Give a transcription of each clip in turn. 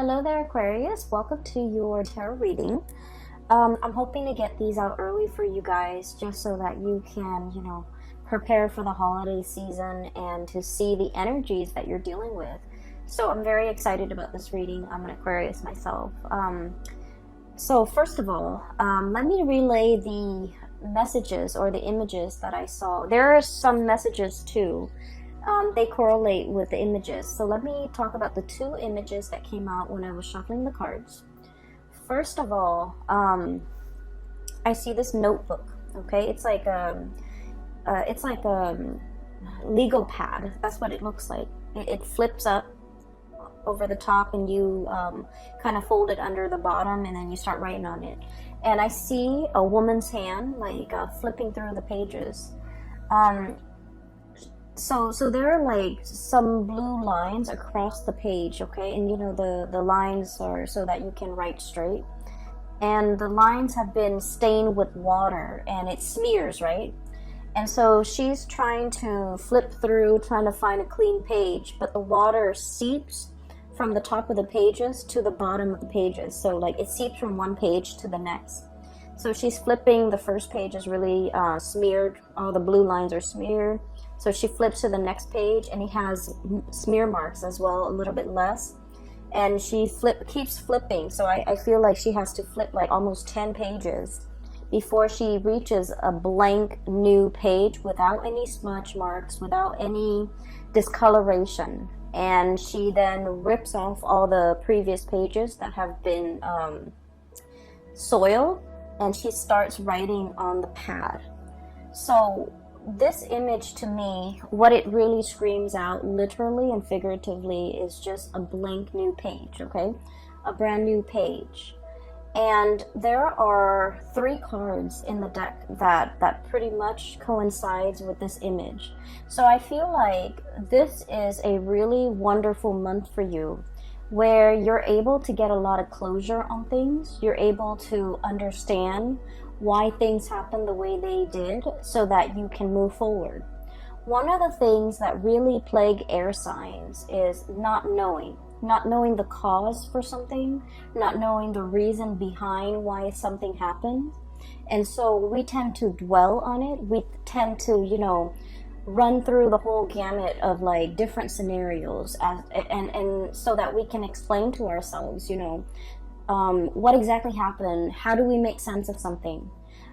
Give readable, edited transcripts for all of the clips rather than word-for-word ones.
Hello there, Aquarius. Welcome to your tarot reading. I'm hoping to get these out early for you guys just so that you can, prepare for the holiday season and to see the energies that you're dealing with. So I'm very excited about this reading. I'm an Aquarius myself. So first of all, let me relay the messages or the images that I saw. There are some messages too. They correlate with the images. So let me talk about the two images that came out when I was shuffling the cards. First of all, I see this notebook. Okay, it's like a legal pad. That's what it looks like. It flips up over the top, and you kind of fold it under the bottom, and then you start writing on it. And I see a woman's hand, like flipping through the pages. So there are like some blue lines across the page, okay? And the lines are so that you can write straight. And the lines have been stained with water and it smears, right? And so she's trying to flip through, trying to find a clean page, but the water seeps from the top of the pages to the bottom of the pages. So like it seeps from one page to the next. So she's flipping, the first page is really smeared, all the blue lines are smeared. So she flips to the next page and it has smear marks as well, a little bit less. And she keeps flipping. So I feel like she has to flip like almost 10 pages before she reaches a blank new page without any smudge marks, without any discoloration. And she then rips off all the previous pages that have been soiled, and she starts writing on the pad. So this image, to me, what it really screams out literally and figuratively is just a blank new page, okay? A brand new page. And there are 3 cards in the deck that pretty much coincides with this image. So I feel like this is a really wonderful month for you, where you're able to get a lot of closure on things. You're able to understand why things happen the way they did so that you can move forward. One of the things that really plague air signs is not knowing the cause for something, not knowing the reason behind why something happened. And so we tend to dwell on it. We tend to, run through the whole gamut of like different scenarios and so that we can explain to ourselves, what exactly happened, how do we make sense of something.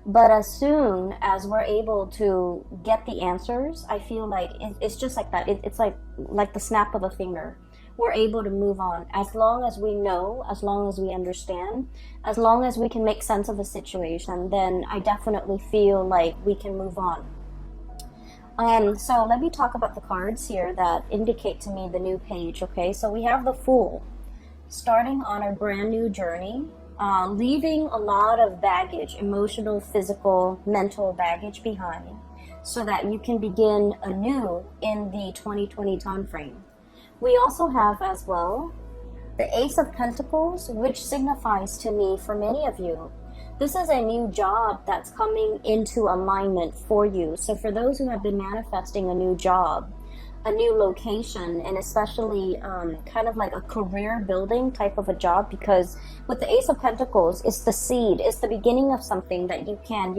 But as soon as we're able to get the answers, I feel like it's just like that. It's like the snap of a finger. We're able to move on as long as we know, as long as we understand, as long as we can make sense of a situation. Then I definitely feel like we can move on. So let me talk about the cards here that indicate to me the new page, okay? So we have the Fool, starting on a brand new journey, leaving a lot of baggage, emotional, physical, mental baggage behind, so that you can begin anew in the 2020 time frame. We also have as well the Ace of Pentacles, which signifies to me, for many of you, this is a new job that's coming into alignment for you. So for those who have been manifesting a new job, a new location, and especially kind of like a career building type of a job, because with the Ace of Pentacles, it's the seed, it's the beginning of something that you can,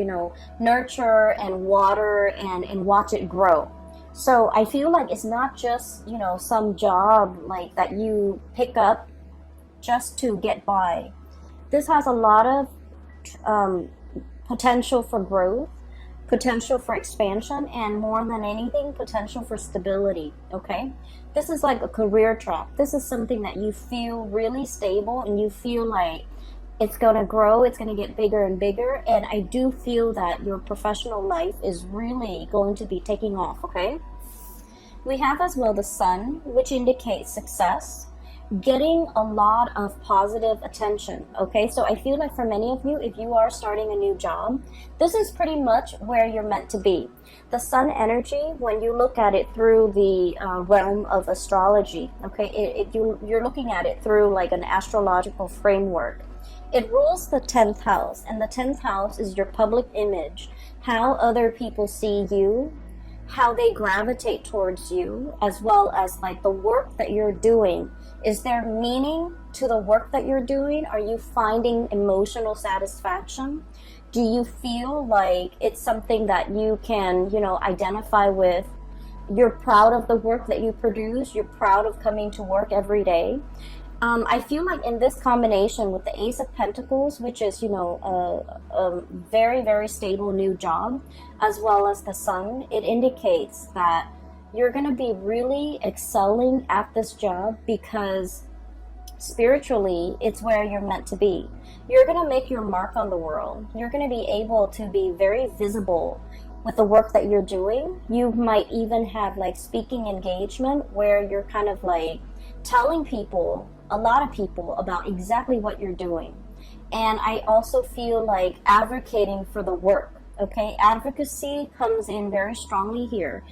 nurture and water and watch it grow. So I feel like it's not just, some job like that you pick up just to get by. This has a lot of potential for growth, potential for expansion, and more than anything, potential for stability, okay? This is like a career track. This is something that you feel really stable and you feel like it's going to grow, it's going to get bigger and bigger, and I do feel that your professional life is really going to be taking off, okay? We have as well the Sun, which indicates success, getting a lot of positive attention, okay? So I feel like for many of you, if you are starting a new job, this is pretty much where you're meant to be. The Sun energy, when you look at it through the realm of astrology, okay, you're looking at it through like an astrological framework. It rules the 10th house, and the 10th house is your public image, how other people see you, how they gravitate towards you, as well as like the work that you're doing Is there meaning to the work that you're doing? Are you finding emotional satisfaction? Do you feel like it's something that you can, identify with? You're proud of the work that you produce. You're proud of coming to work every day. I feel like in this combination with the Ace of Pentacles, which is, a very, very stable new job, as well as the Sun, it indicates that you're going to be really excelling at this job because spiritually, it's where you're meant to be. You're going to make your mark on the world. You're going to be able to be very visible with the work that you're doing. You might even have like speaking engagement where you're kind of like telling people, a lot of people, about exactly what you're doing. And I also feel like advocating for the work. Okay, advocacy comes in very strongly here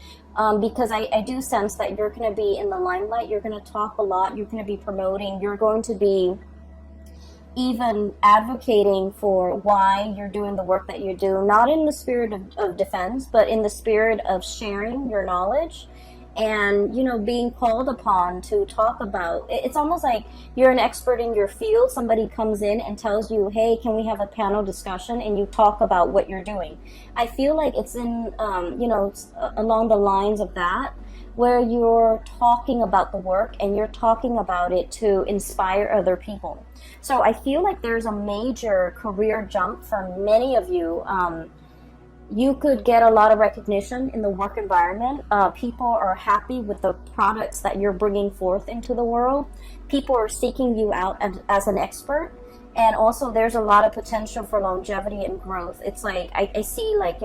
because I do sense that you're going to be in the limelight. You're going to talk a lot. You're going to be promoting. You're going to be even advocating for why you're doing the work that you do, not in the spirit of defense, but in the spirit of sharing your knowledge and, being called upon to talk about. It's almost like you're an expert in your field. Somebody comes in and tells you, hey, can we have a panel discussion? And you talk about what you're doing. I feel like it's in, along the lines of that, where you're talking about the work and you're talking about it to inspire other people. So I feel like there's a major career jump for many of you. You could get a lot of recognition in the work environment. People are happy with the products that you're bringing forth into the world. People are seeking you out as an expert. And also there's a lot of potential for longevity and growth. It's like, I see like,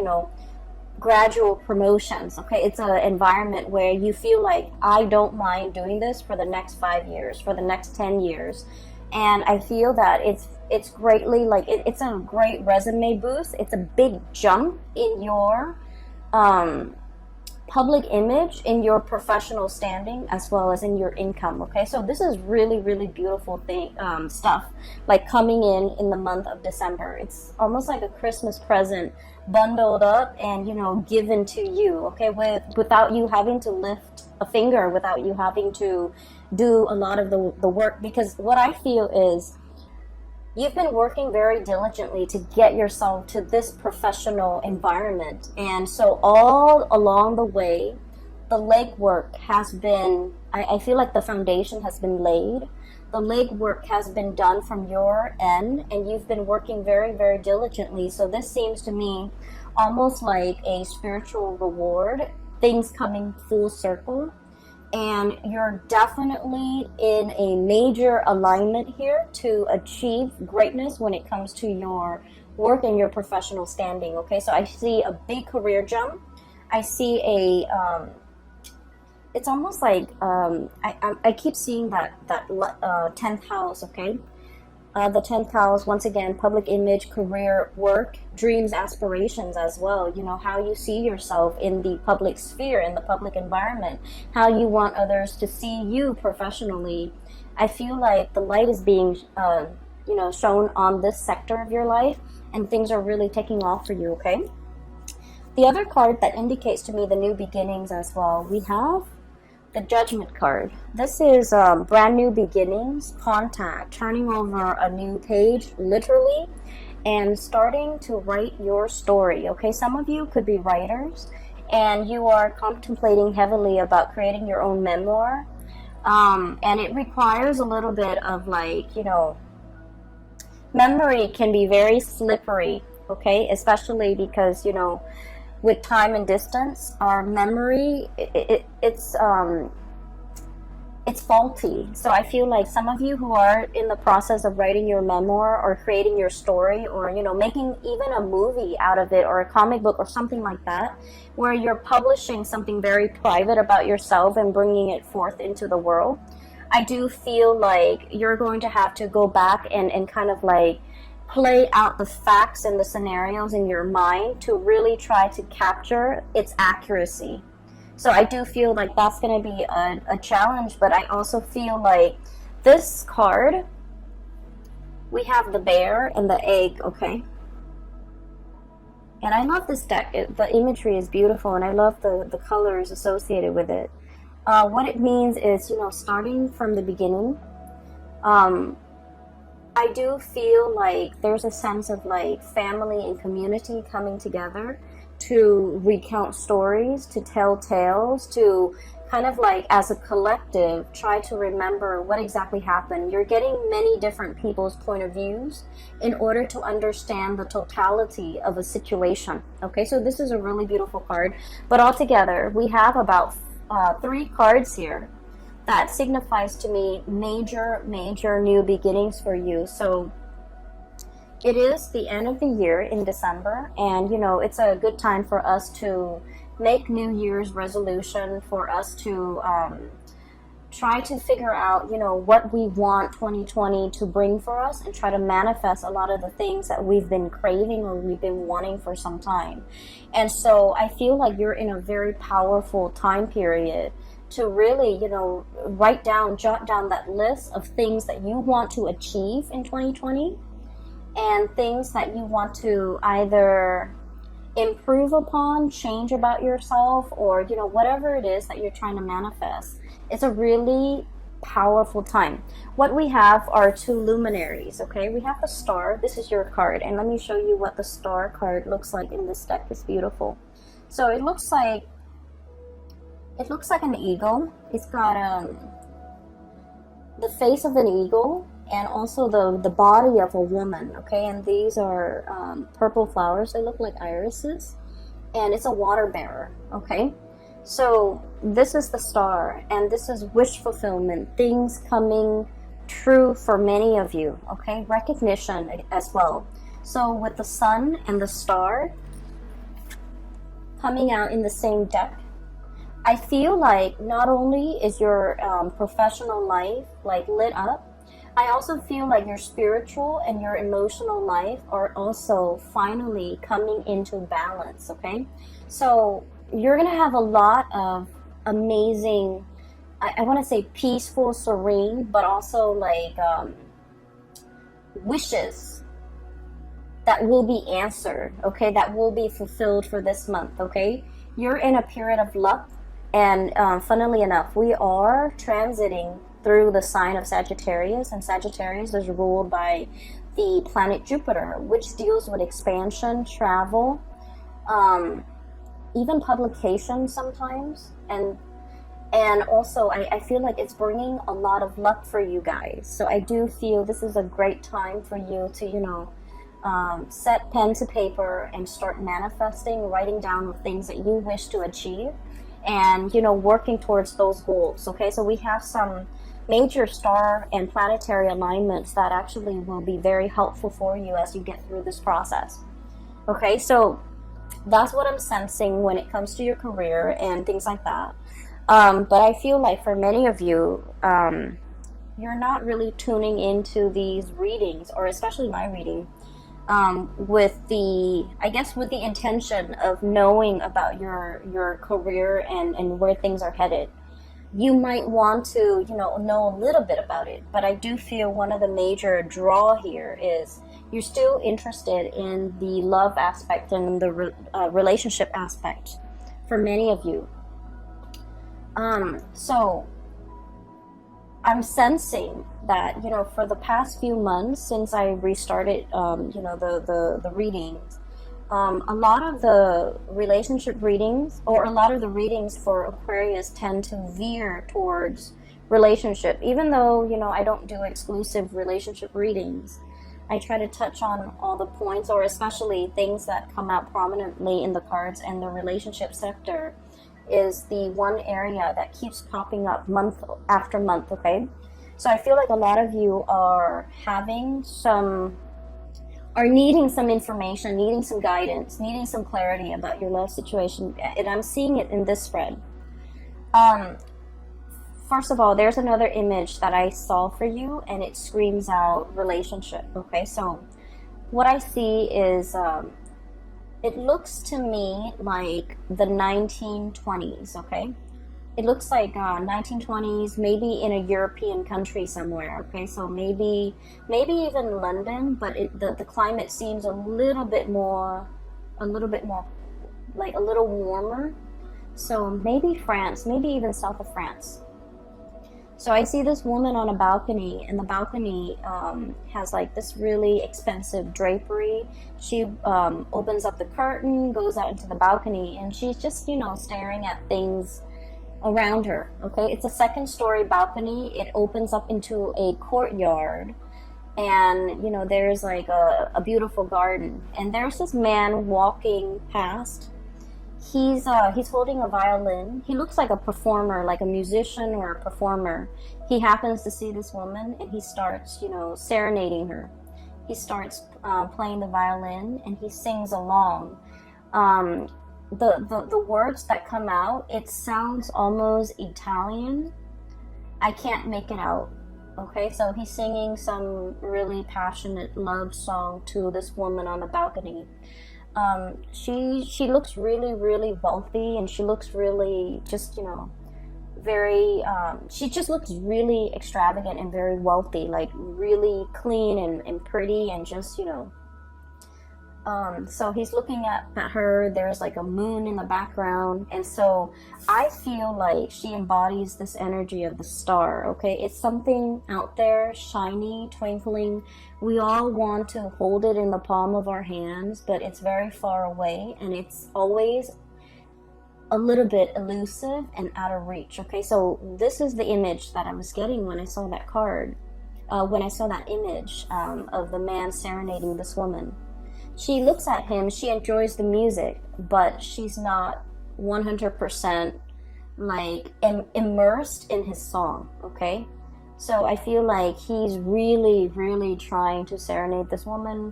gradual promotions. Okay, it's an environment where you feel like, I don't mind doing this for the next 5 years, for the next 10 years. And I feel that it's greatly like it's a great resume boost. It's a big jump in your public image, in your professional standing, as well as in your income. Okay, so this is really, really beautiful stuff like coming in the month of December. It's almost like a Christmas present bundled up and given to you. Okay, without you having to lift a finger, without you having to do a lot of the work. Because what I feel is you've been working very diligently to get yourself to this professional environment. And so all along the way, the legwork has been, I feel like the foundation has been laid. The legwork has been done from your end, and you've been working very, very diligently. So this seems to me almost like a spiritual reward, things coming full circle. And you're definitely in a major alignment here to achieve greatness when it comes to your work and your professional standing. Okay, so I see a big career jump. I see it's almost like I keep seeing that 10th house. Okay, the 10th house, once again, public image, career, work, dreams, aspirations as well. How you see yourself in the public sphere, in the public environment, how you want others to see you professionally. I feel like the light is being, shown on this sector of your life, and things are really taking off for you, okay? The other card that indicates to me the new beginnings as well, we have the Judgment card. This is brand new beginnings, contact, turning over a new page, literally, and starting to write your story. Okay, some of you could be writers, and you are contemplating heavily about creating your own memoir, and it requires a little bit of memory can be very slippery. Okay, especially because with time and distance, our memory, it's faulty. So I feel like some of you who are in the process of writing your memoir or creating your story, or making even a movie out of it, or a comic book or something like that, where you're publishing something very private about yourself and bringing it forth into the world, I do feel like you're going to have to go back and kind of like play out the facts and the scenarios in your mind to really try to capture its accuracy. So I do feel like that's going to be a challenge, but I also feel like this card, we have the bear and the egg, okay? And I love this deck. The imagery is beautiful, and I love the colors associated with it. What it means is, starting from the beginning. Um, I do feel like there's a sense of like family and community coming together to recount stories, to tell tales, to kind of like as a collective try to remember what exactly happened. You're getting many different people's point of views in order to understand the totality of a situation. Okay, so this is a really beautiful card. But altogether, we have about three cards here that signifies to me major new beginnings for you. So it is the end of the year in December, and it's a good time for us to make New Year's resolution, for us to try to figure out what we want 2020 to bring for us, and try to manifest a lot of the things that we've been craving or we've been wanting for some time. And so I feel like you're in a very powerful time period to really, jot down that list of things that you want to achieve in 2020, and things that you want to either improve upon, change about yourself, or, whatever it is that you're trying to manifest. It's a really powerful time. What we have are two luminaries, okay? We have the star. This is your card, and let me show you what the star card looks like in this deck. It's beautiful. So it looks like an eagle. It's got the face of an eagle and also the body of a woman, okay? And these are purple flowers. They look like irises. And it's a water bearer, okay? So this is the star, and this is wish fulfillment, things coming true for many of you, okay? Recognition as well. So with the sun and the star coming out in the same deck, I feel like not only is your professional life like lit up, I also feel like your spiritual and your emotional life are also finally coming into balance, okay? So you're going to have a lot of amazing, I want to say peaceful, serene, but also like wishes that will be answered, okay? That will be fulfilled for this month, okay? You're in a period of luck. And funnily enough, we are transiting through the sign of Sagittarius, and Sagittarius is ruled by the planet Jupiter, which deals with expansion, travel, even publication sometimes, and also I feel like it's bringing a lot of luck for you guys. So I do feel this is a great time for you to set pen to paper and start manifesting, writing down the things that you wish to achieve, and working towards those goals. Okay, so we have some major star and planetary alignments that actually will be very helpful for you as you get through this process. Okay, so that's what I'm sensing when it comes to your career and things like that. But I feel like for many of you, you're not really tuning into these readings, or especially my reading, with the intention of knowing about your career and where things are headed. You might want to, know a little bit about it, but I do feel one of the major draw here is you're still interested in the love aspect and the relationship aspect for many of you. So I'm sensing that, for the past few months since I restarted, the readings, a lot of the relationship readings, or a lot of the readings for Aquarius, tend to veer towards relationship. Even though, I don't do exclusive relationship readings, I try to touch on all the points, or especially things that come out prominently in the cards, and the relationship sector is the one area that keeps popping up month after month, okay? So I feel like a lot of you are needing some information, needing some guidance, needing some clarity about your love situation, and I'm seeing it in this spread. First of all, there's another image that I saw for you, and it screams out relationship, okay? So what I see is, it looks to me like the 1920s, okay? It looks like 1920s, maybe in a European country somewhere, okay? So maybe even London, but the climate seems a little bit more, like a little warmer. So maybe France, maybe even south of France. So I see this woman on a balcony, and the balcony has like this really expensive drapery. She opens up the curtain, goes out into the balcony, and she's just, you know, staring at things around her. Okay, it's a second-story balcony. It opens up into a courtyard, and you know, there's like a beautiful garden. And there's this man walking past. He's holding a violin. He looks like a performer, like a musician or a performer. He happens to see this woman, and he starts, you know, serenading her. He starts playing the violin, and he sings along. The words that come out, it sounds almost Italian. I can't make it out. Okay, so he's singing some really passionate love song to this woman on the balcony. She looks really, really wealthy, and she looks really just, you know, very, she just looks really extravagant and very wealthy, like really clean and pretty, and just, you know, so he's looking at her. There's like a moon in the background, and so I feel like she embodies this energy of the star. Okay, it's something out there, shiny, twinkling. We all want to hold it in the palm of our hands, but it's very far away, and it's always a little bit elusive and out of reach. Okay, so this is the image that I was getting when I saw that card, when I saw that image of the man serenading this woman. She looks at him, she enjoys the music, but she's not 100% like immersed in his song, okay? So I feel like he's really, really trying to serenade this woman.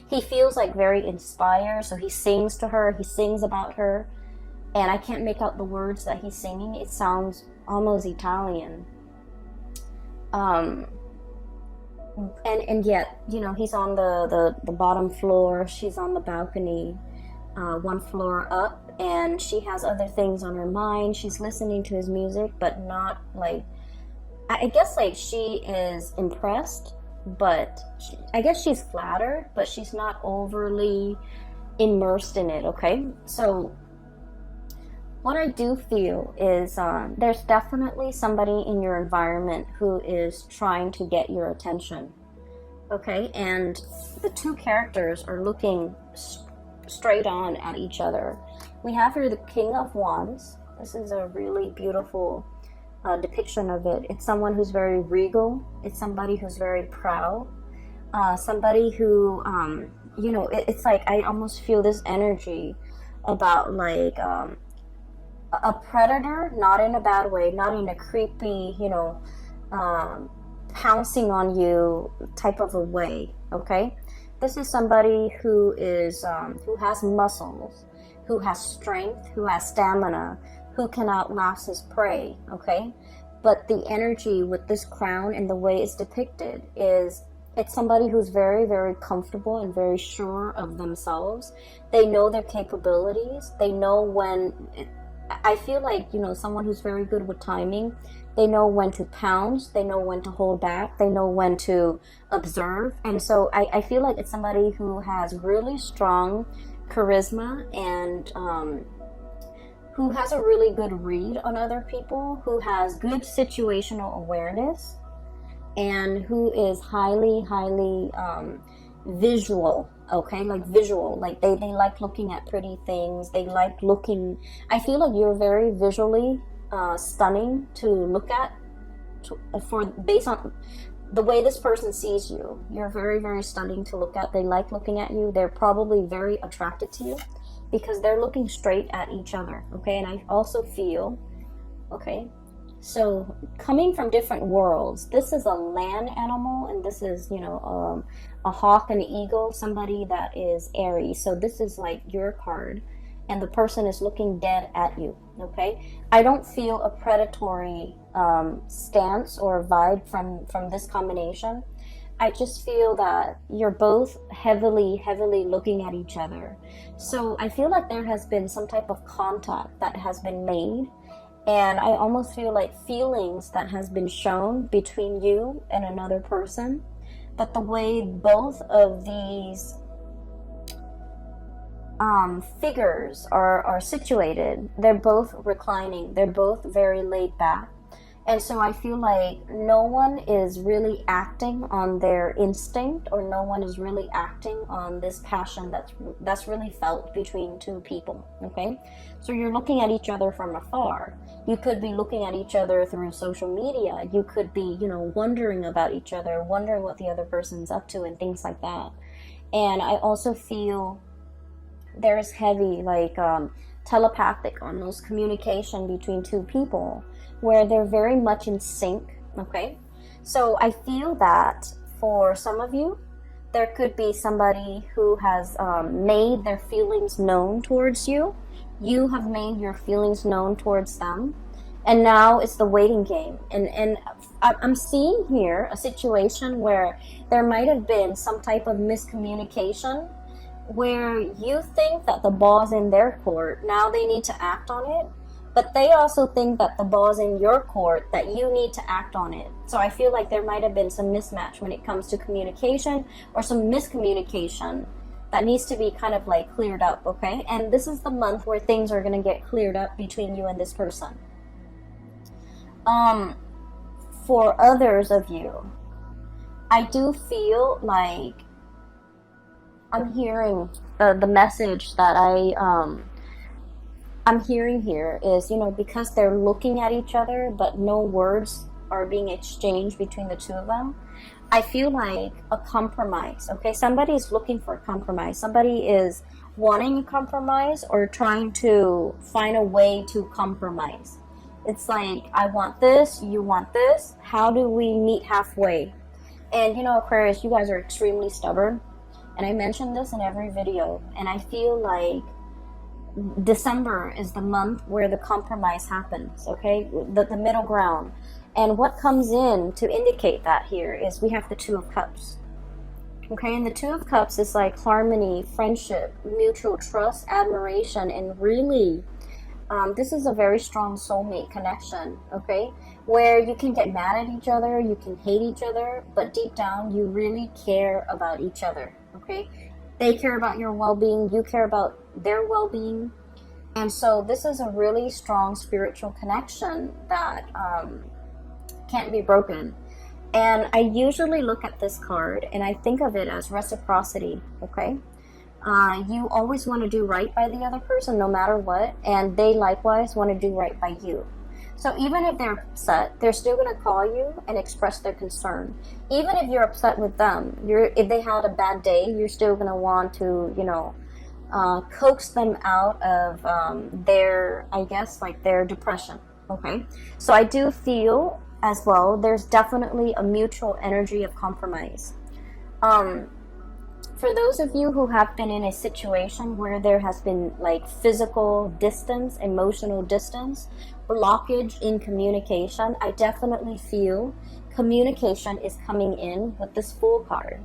He feels like very inspired, so he sings to her, he sings about her, and I can't make out the words that he's singing. It sounds almost Italian. And yet, you know, he's on the bottom floor, she's on the balcony, one floor up, and she has other things on her mind. She's listening to his music, but not like, I guess like she is impressed, but I guess she's flattered, but she's not overly immersed in it, okay? So what I do feel is there's definitely somebody in your environment who is trying to get your attention, okay? And the two characters are looking straight on at each other. We have here the King of Wands. This is a really beautiful depiction of it. It's someone who's very regal. It's somebody who's very proud. Somebody who, you know, it's like I almost feel this energy about like a predator, not in a bad way, not in a creepy, you know, pouncing on you type of a way, okay? This is somebody who is, who has muscles, who has strength, who has stamina, who can outlast his prey, okay? But the energy with this crown and the way it's depicted is, it's somebody who's very, very comfortable and very sure of themselves. They know their capabilities. They know when... I feel like, you know, someone who's very good with timing. They know when to pounce. They know when to hold back. They know when to observe. And so I feel like it's somebody who has really strong charisma and who has a really good read on other people, who has good situational awareness, and who is highly, highly visual. Okay, like visual, like they like looking at pretty things. They like looking, I feel like you're very visually stunning to look at, based on the way this person sees you. You're very, very stunning to look at. They like looking at you. They're probably very attracted to you because they're looking straight at each other, okay? And I also feel, okay, so coming from different worlds, this is a land animal, and this is, you know, a hawk and an eagle, somebody that is Aries. So this is like your card, and the person is looking dead at you, okay? I don't feel a predatory stance or vibe from this combination. I just feel that you're both heavily looking at each other. So I feel like there has been some type of contact that has been made, and I almost feel like feelings that has been shown between you and another person. But the way both of these figures are situated. They're both reclining. They're both very laid back. And so I feel like no one is really acting on their instinct, or no one is really acting on this passion that's really felt between two people, okay? So you're looking at each other from afar. You could be looking at each other through social media. You could be, wondering about each other, wondering what the other person's up to and things like that. And I also feel there's heavy, telepathic, almost communication between two people where they're very much in sync, okay? So I feel that for some of you, there could be somebody who has made their feelings known towards you. You have made your feelings known towards them. And now it's the waiting game. And I'm seeing here a situation where there might have been some type of miscommunication where you think that the ball's in their court. Now they need to act on it. But they also think that the ball's in your court, that you need to act on it. So I feel like there might have been some mismatch when it comes to communication, or some miscommunication that needs to be kind of cleared up, okay? And this is the month where things are going to get cleared up between you and this person. For others of you, I do feel like I'm hearing the message that I'm hearing here is, because they're looking at each other, but no words are being exchanged between the two of them. I feel like a compromise, okay? Somebody is looking for a compromise. Somebody is wanting a compromise, or trying to find a way to compromise. It's like, I want this, you want this. How do we meet halfway? And, Aquarius, you guys are extremely stubborn. And I mention this in every video. And I feel like December is the month where the compromise happens, okay? The middle ground. And what comes in to indicate that here is we have the Two of Cups. Okay, and the Two of Cups is like harmony, friendship, mutual trust, admiration, and really, this is a very strong soulmate connection, okay? Where you can get mad at each other, you can hate each other, but deep down, you really care about each other, okay? They care about your well-being, you care about their well-being. And so this is a really strong spiritual connection that can't be broken. And I usually look at this card and I think of it as reciprocity, okay? You always want to do right by the other person no matter what, and they likewise want to do right by you. So even if they're upset, they're still going to call you and express their concern. Even if you're upset with them, if they had a bad day, you're still going to want to, coax them out of their depression, okay? So I do feel as well, there's definitely a mutual energy of compromise. For those of you who have been in a situation where there has been physical distance, emotional distance, blockage in communication, I definitely feel communication is coming in with this Fool card.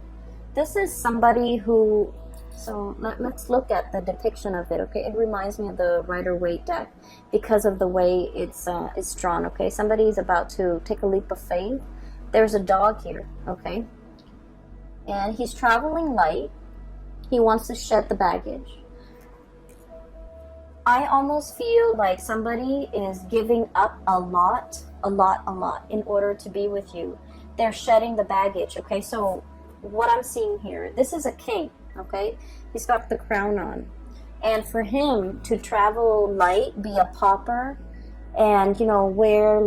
This is somebody who, so let's look at the depiction of it, okay? It reminds me of the Rider-Waite deck because of the way it's drawn, okay? Somebody is about to take a leap of faith. There's a dog here, okay? And he's traveling light. He wants to shed the baggage. I almost feel like somebody is giving up a lot in order to be with you. They're shedding the baggage, okay? So what I'm seeing here, this is a king, okay? He's got the crown on. And for him to travel light, be a pauper, and, wear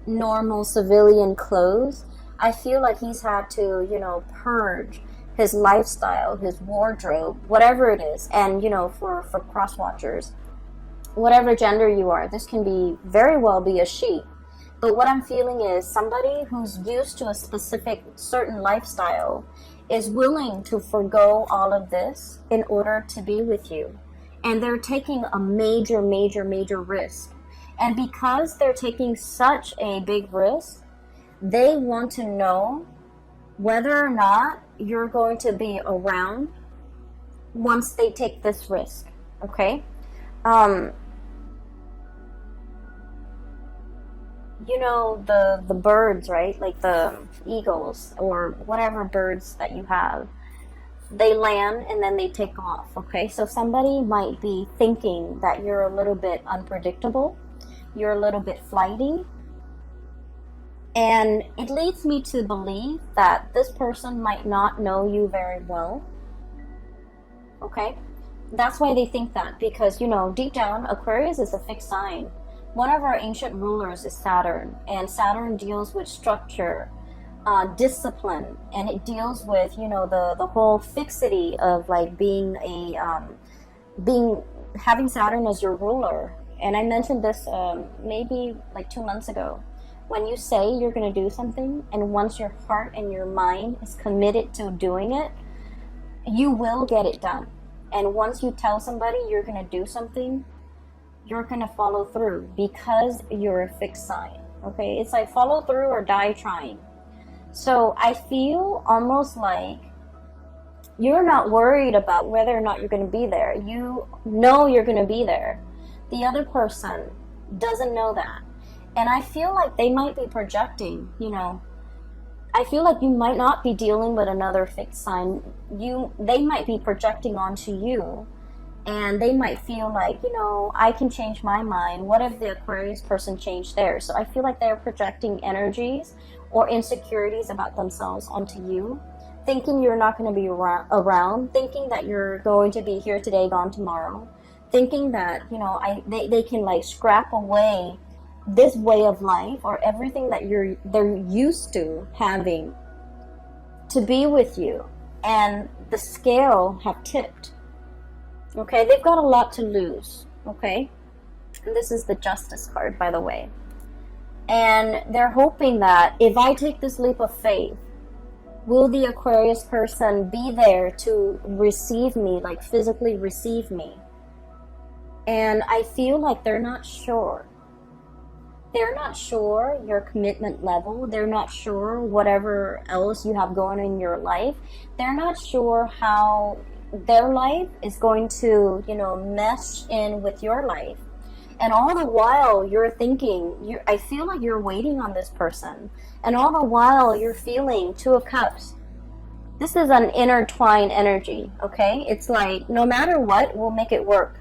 normal civilian clothes, I feel like he's had to, purge his lifestyle, his wardrobe, whatever it is. And, for cross watchers, whatever gender you are, this can be very well be a she. But what I'm feeling is somebody who's used to a specific certain lifestyle is willing to forgo all of this in order to be with you. And they're taking a major risk. And because they're taking such a big risk, they want to know whether or not you're going to be around once they take this risk, okay? The birds, right? Like the eagles or whatever birds that you have, they land and then they take off. Okay, so somebody might be thinking that you're a little bit unpredictable, you're a little bit flighty, and it leads me to believe that this person might not know you very well. Okay, that's why they think that, because, you know, deep down, Aquarius is a fixed sign. One of our ancient rulers is Saturn, and Saturn deals with structure, discipline, and it deals with, you know, the whole fixity of like being having Saturn as your ruler. And I mentioned this maybe like 2 months ago. When you say you're going to do something, and once your heart and your mind is committed to doing it, you will get it done. And once you tell somebody you're going to do something, you're going to follow through, because you're a fixed sign. Okay, it's like follow through or die trying. So I feel almost like you're not worried about whether or not you're going to be there. You know you're going to be there. The other person doesn't know that. And I feel like they might be projecting, you know. I feel like you might not be dealing with another fixed sign. They might be projecting onto you, and they might feel like, you know, I can change my mind. What if the Aquarius person changed theirs? So I feel like they're projecting energies or insecurities about themselves onto you, thinking you're not going to be around, thinking that you're going to be here today, gone tomorrow, thinking that, you know, they can like scrap away this way of life or everything that they're used to having to be with you. And the scale have tipped. Okay, they've got a lot to lose. Okay, and this is the Justice card, by the way. And they're hoping that if I take this leap of faith, will the Aquarius person be there to receive me, like physically receive me? And I feel like they're not sure. They're not sure your commitment level. They're not sure whatever else you have going in your life. They're not sure how their life is going to, you know, mesh in with your life. And all the while you're thinking, I feel like you're waiting on this person. And all the while you're feeling Two of Cups. This is an intertwined energy, okay? It's like no matter what, we'll make it work.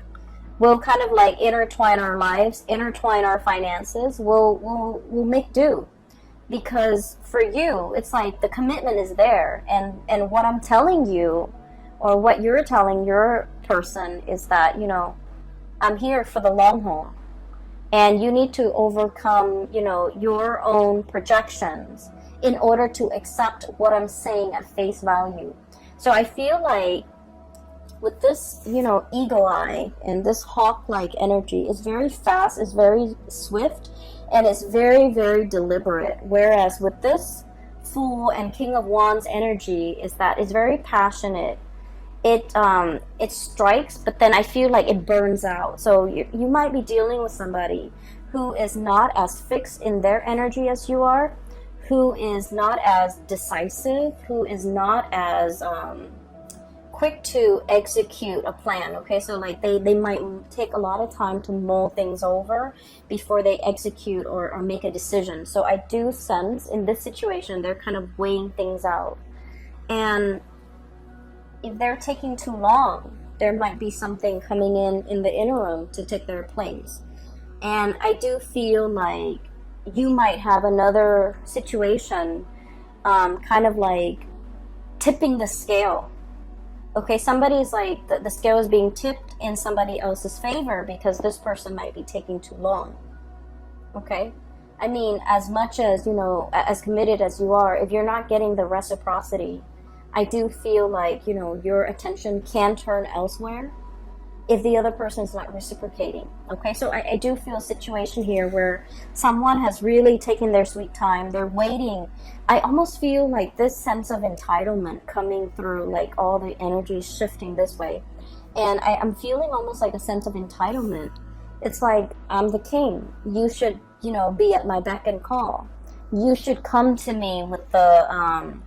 We'll kind of like intertwine our lives, intertwine our finances. We'll make do, because for you, it's like the commitment is there, and what I'm telling you, or what you're telling your person, is that, you know, I'm here for the long haul, and you need to overcome, you know, your own projections in order to accept what I'm saying at face value. So I feel like with this, you know, eagle eye and this hawk-like energy is very fast, is very swift, and it's very, very deliberate. Whereas with this Fool and King of Wands energy is that it's very passionate. It strikes, but then I feel like it burns out. So you might be dealing with somebody who is not as fixed in their energy as you are, who is not as decisive, who is not as quick to execute a plan. Okay, so like they might take a lot of time to mull things over before they execute or make a decision. So I do sense in this situation they're kind of weighing things out, and if they're taking too long, there might be something coming in the interim to take their place. And I do feel like you might have another situation kind of like tipping the scale. Okay, somebody's like, the scale is being tipped in somebody else's favor because this person might be taking too long. Okay? I mean, as much as, you know, as committed as you are, if you're not getting the reciprocity, I do feel like, you know, your attention can turn elsewhere if the other person is not reciprocating. Okay, so I do feel a situation here where someone has really taken their sweet time. They're waiting. I almost feel like this sense of entitlement coming through, like all the energy is shifting this way. And I'm feeling almost like a sense of entitlement. It's like, I'm the king. You should, you know, be at my beck and call. You should come to me with the,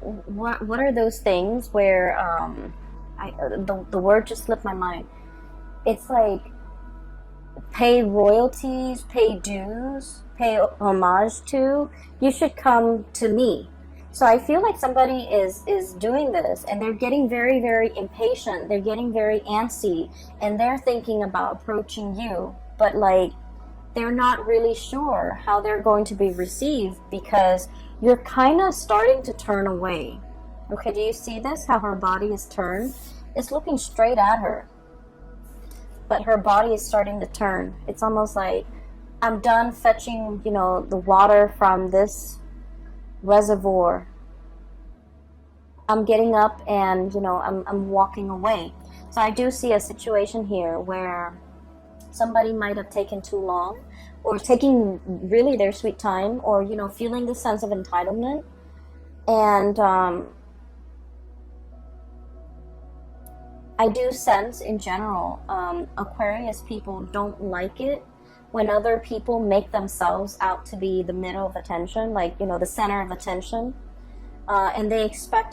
what are those things where, the word just slipped my mind. It's like pay royalties, pay dues, pay homage to. You should come to me. So I feel like somebody is doing this, and they're getting very, very impatient. They're getting very antsy, and they're thinking about approaching you, but like they're not really sure how they're going to be received because you're kind of starting to turn away. Okay, do you see this? How her body is turned? It's looking straight at her, but her body is starting to turn. It's almost like, I'm done fetching, you know, the water from this reservoir. I'm getting up and, you know, I'm walking away. So I do see a situation here where somebody might have taken too long, or taking really their sweet time, or, you know, feeling the sense of entitlement. And I do sense in general, Aquarius people don't like it when other people make themselves out to be the middle of attention, like, you know, the center of attention, and they expect